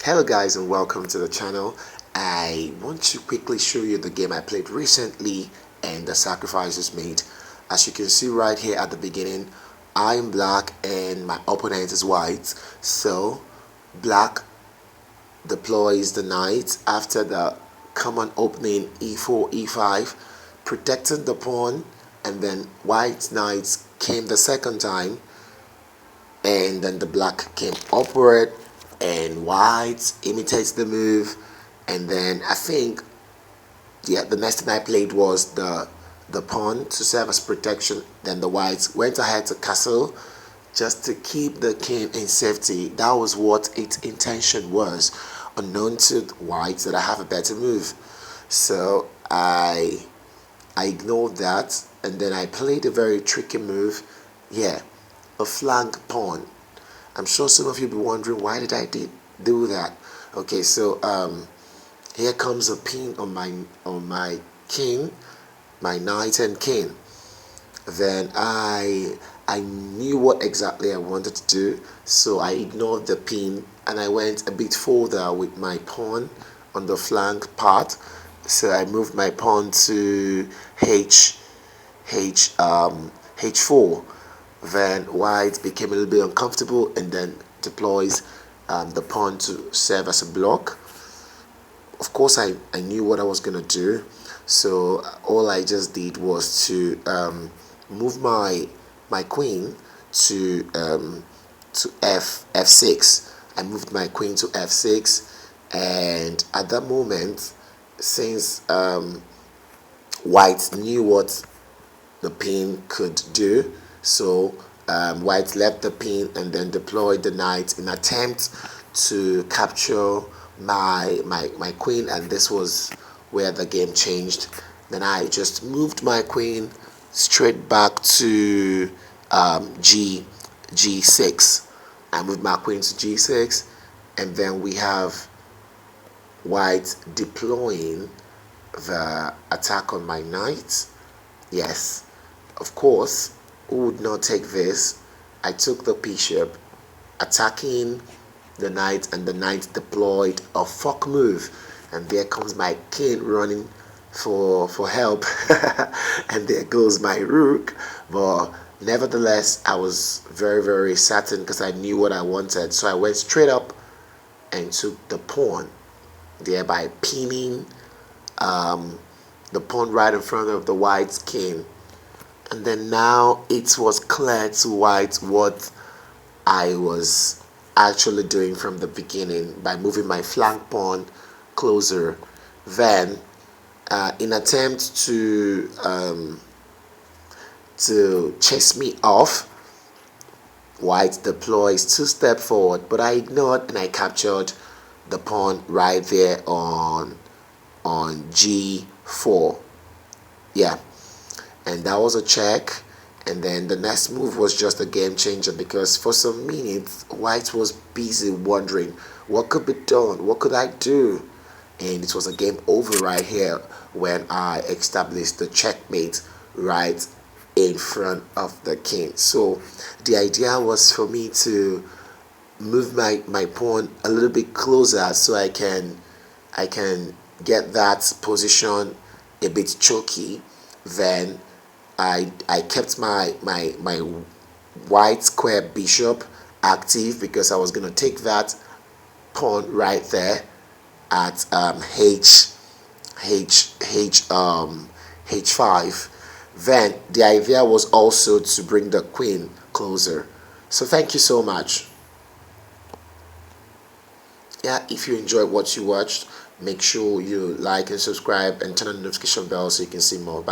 Hello guys and welcome to the channel. I want to quickly show you the game I played recently and the sacrifices made. As you can see right here at the beginning, I'm black and my opponent is white. So black deploys the knight after the common opening e4, e5, protecting the pawn, and then white knight came the second time, and then the black came upward and white imitates the move, and then I think the next thing I played was the pawn to serve as protection. Then the whites went ahead to castle just to keep the king in safety. That was what its intention was, unknown to whites that I have a better move. So I ignored that, and then I played a very tricky move. Yeah, a flank pawn. I'm sure some of you be wondering, why did I do that? Okay, so here comes a pin on my king, my knight and king. Then I knew what exactly I wanted to do, so I ignored the pin and I went a bit further with my pawn on the flank part. So I moved my pawn to h4. Then white became a little bit uncomfortable and then deploys the pawn to serve as a block. Of course, I knew what I was gonna do, so all I just did was to move my queen to f6. I moved my queen to f6, and at that moment, since white knew what the pin could do, so white left the pin and then deployed the knight in attempt to capture my queen, and this was where the game changed. Then I just moved my queen straight back to g6. I moved my queen to g6, and then we have white deploying the attack on my knight. Yes, of course, who would not take this? I took the bishop, attacking the knight, and the knight deployed a fork move, and there comes my king running for help, and there goes my rook. But nevertheless, I was very certain because I knew what I wanted, so I went straight up and took the pawn, thereby pinning the pawn right in front of the white's king. And then now it was clear to white what I was actually doing from the beginning by moving my flank pawn closer. Then in attempt to chase me off, white deploys 2 steps forward, but I ignored and I captured the pawn right there on g4. Yeah, and that was a check. And then the next move was just a game changer, because for some minutes white was busy wondering what could be done, what could I do, and it was a game over right here when I established the checkmate right in front of the king. So the idea was for me to move my pawn a little bit closer so I can get that position a bit choky. Then I kept my white square bishop active, because I was going to take that pawn right there at h5. Then the idea was also to bring the queen closer. So thank you so much. Yeah, if you enjoyed what you watched, make sure you like and subscribe and turn on the notification bell so you can see more. Bye.